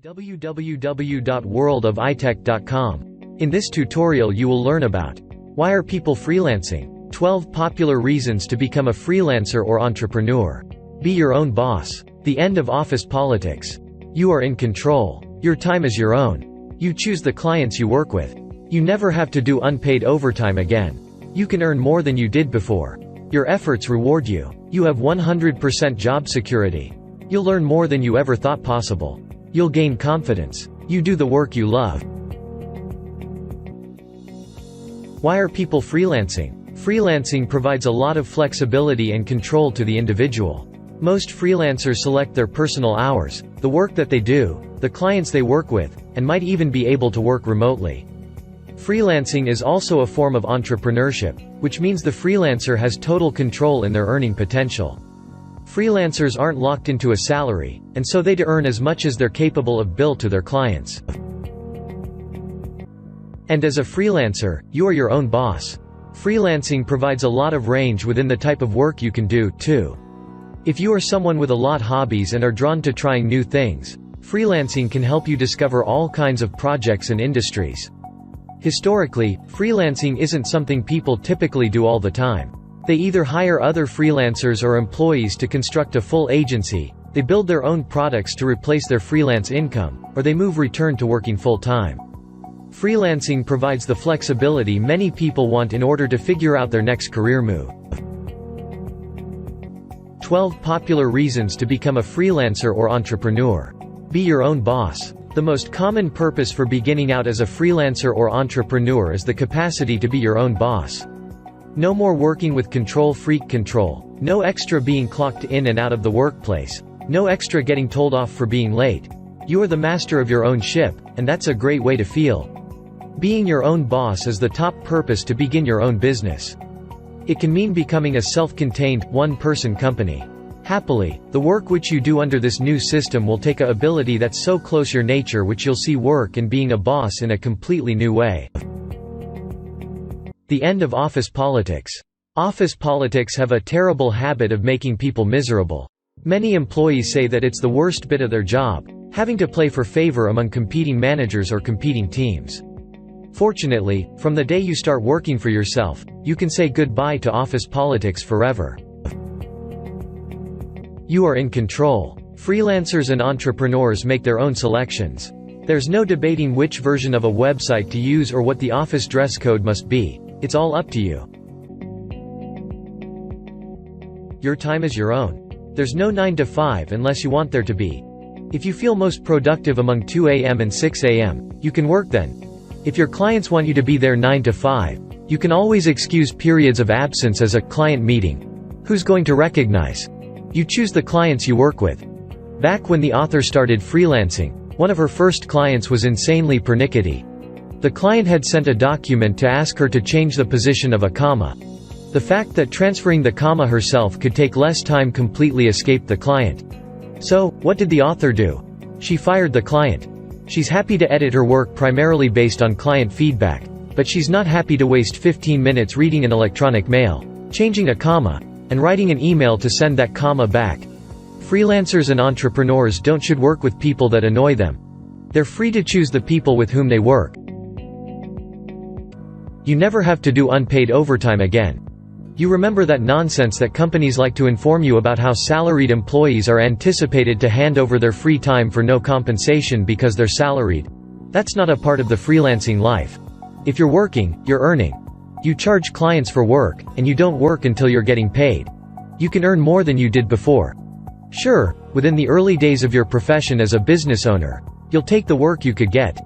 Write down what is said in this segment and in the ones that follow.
www.worldofitech.com. In this tutorial you will learn about why are people freelancing, 12 popular reasons to become a freelancer or entrepreneur, be your own boss, the end of office politics, you are in control, your time is your own, you choose the clients you work with, you never have to do unpaid overtime again, you can earn more than you did before, your efforts reward you, you have 100% job security, you'll learn more than you ever thought possible, you'll gain confidence, you do the work you love. Why are people freelancing? Freelancing provides a lot of flexibility and control to the individual. Most freelancers select their personal hours, the work that they do, the clients they work with, and might even be able to work remotely. Freelancing is also a form of entrepreneurship, which means the freelancer has total control in their earning potential. Freelancers aren't locked into a salary, and so they earn as much as they're capable of bill to their clients. And as a freelancer, you are your own boss. Freelancing provides a lot of range within the type of work you can do, too. If you are someone with a lot of hobbies and are drawn to trying new things, freelancing can help you discover all kinds of projects and industries. Historically, freelancing isn't something people typically do all the time. They either hire other freelancers or employees to construct a full agency, they build their own products to replace their freelance income, or they return to working full-time. Freelancing provides the flexibility many people want in order to figure out their next career move. 12 popular reasons to become a freelancer or entrepreneur. Be your own boss. The most common purpose for beginning out as a freelancer or entrepreneur is the capacity to be your own boss. No more working with control freak control, no extra being clocked in and out of the workplace, no extra getting told off for being late. You are the master of your own ship, and that's a great way to feel. Being your own boss is the top purpose to begin your own business. It can mean becoming a self-contained, one-person company. Happily, the work which you do under this new system will take a ability that's so close your nature which you'll see work and being a boss in a completely new way. The end of office politics. Office politics have a terrible habit of making people miserable. Many employees say that it's the worst bit of their job, having to play for favor among competing managers or competing teams. Fortunately, from the day you start working for yourself, you can say goodbye to office politics forever. You are in control. Freelancers and entrepreneurs make their own selections. There's no debating which version of a website to use or what the office dress code must be. It's all up to you. Your time is your own. There's no 9 to 5 unless you want there to be. If you feel most productive among 2 a.m. and 6 a.m., you can work then. If your clients want you to be there 9 to 5, you can always excuse periods of absence as a client meeting. Who's going to recognize? You choose the clients you work with. Back when the author started freelancing, one of her first clients was insanely pernickety. The client had sent a document to ask her to change the position of a comma. The fact that transferring the comma herself could take less time completely escaped the client. So, what did the author do? She fired the client. She's happy to edit her work primarily based on client feedback, but she's not happy to waste 15 minutes reading an electronic mail, changing a comma, and writing an email to send that comma back. Freelancers and entrepreneurs should work with people that annoy them. They're free to choose the people with whom they work. You never have to do unpaid overtime again. You remember that nonsense that companies like to inform you about how salaried employees are anticipated to hand over their free time for no compensation because they're salaried? That's not a part of the freelancing life. If you're working, you're earning. You charge clients for work, and you don't work until you're getting paid. You can earn more than you did before. Sure, within the early days of your profession as a business owner, you'll take the work you could get.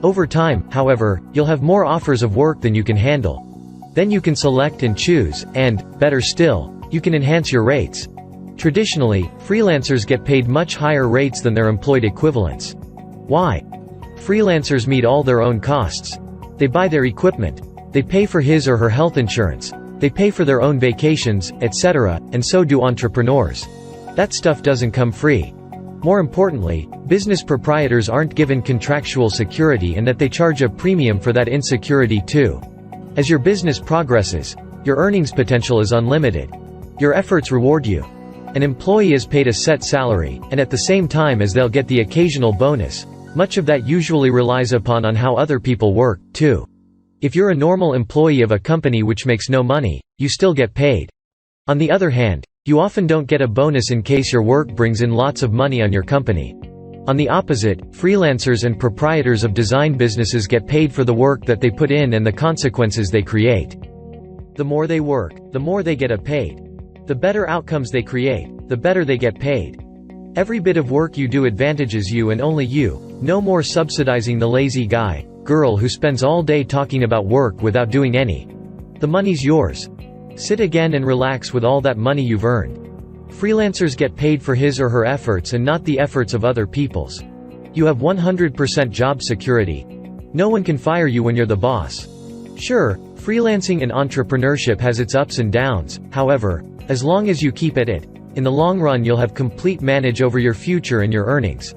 Over time, however, you'll have more offers of work than you can handle. Then you can select and choose, and, better still, you can enhance your rates. Traditionally, freelancers get paid much higher rates than their employed equivalents. Why? Freelancers meet all their own costs. They buy their equipment. They pay for his or her health insurance. They pay for their own vacations, etc., and so do entrepreneurs. That stuff doesn't come free. More importantly, business proprietors aren't given contractual security and that they charge a premium for that insecurity too. As your business progresses, your earnings potential is unlimited. Your efforts reward you. An employee is paid a set salary, and at the same time as they'll get the occasional bonus. Much of that usually relies upon how other people work, too. If you're a normal employee of a company which makes no money, you still get paid. On the other hand, you often don't get a bonus in case your work brings in lots of money on your company. On the opposite, freelancers and proprietors of design businesses get paid for the work that they put in and the consequences they create. The more they work, the more they get paid. The better outcomes they create, the better they get paid. Every bit of work you do advantages you and only you. No more subsidizing the lazy guy, girl who spends all day talking about work without doing any. The money's yours. Sit again and relax with all that money you've earned. Freelancers get paid for his or her efforts and not the efforts of other people's. You have 100% job security. No one can fire you when you're the boss. Sure, freelancing and entrepreneurship has its ups and downs, however, as long as you keep at it, in the long run you'll have complete manage over your future and your earnings.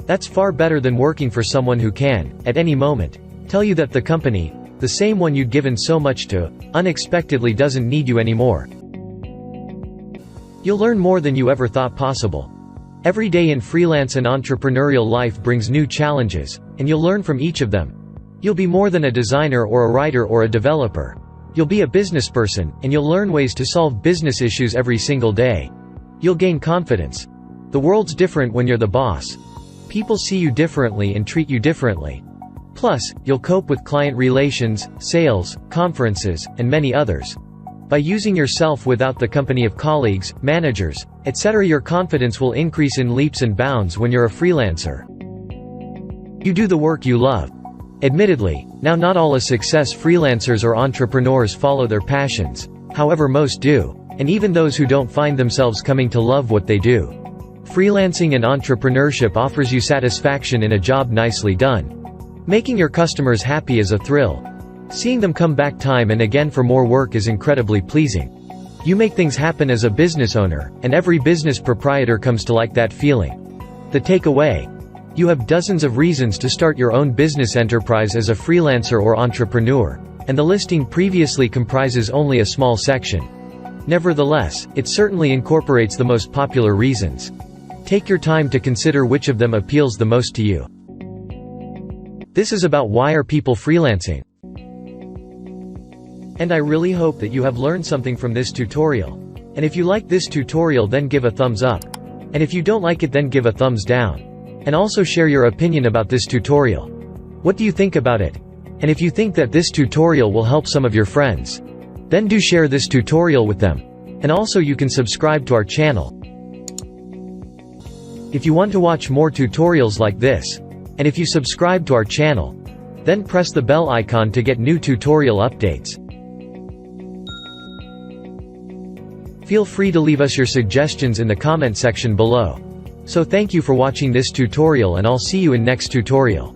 That's far better than working for someone who can, at any moment, tell you that the company, the same one you'd given so much to, unexpectedly doesn't need you anymore. You'll learn more than you ever thought possible. Every day in freelance and entrepreneurial life brings new challenges, and you'll learn from each of them. You'll be more than a designer or a writer or a developer. You'll be a businessperson, and you'll learn ways to solve business issues every single day. You'll gain confidence. The world's different when you're the boss. People see you differently and treat you differently. Plus, you'll cope with client relations, sales, conferences, and many others. By using yourself without the company of colleagues, managers, etc., your confidence will increase in leaps and bounds when you're a freelancer. You do the work you love. Admittedly, now not all success freelancers or entrepreneurs follow their passions. However, most do. And even those who don't find themselves coming to love what they do. Freelancing and entrepreneurship offers you satisfaction in a job nicely done. Making your customers happy is a thrill. Seeing them come back time and again for more work is incredibly pleasing. You make things happen as a business owner, and every business proprietor comes to like that feeling. The takeaway: you have dozens of reasons to start your own business enterprise as a freelancer or entrepreneur, and the listing previously comprises only a small section. Nevertheless, it certainly incorporates the most popular reasons. Take your time to consider which of them appeals the most to you. This is about why are people freelancing. And I really hope that you have learned something from this tutorial. And if you like this tutorial, then give a thumbs up. And if you don't like it, then give a thumbs down. And also share your opinion about this tutorial. What do you think about it? And if you think that this tutorial will help some of your friends, then do share this tutorial with them. And also you can subscribe to our channel if you want to watch more tutorials like this. And if you subscribe to our channel, then press the bell icon to get new tutorial updates. Feel free to leave us your suggestions in the comment section below. So thank you for watching this tutorial, and I'll see you in next tutorial.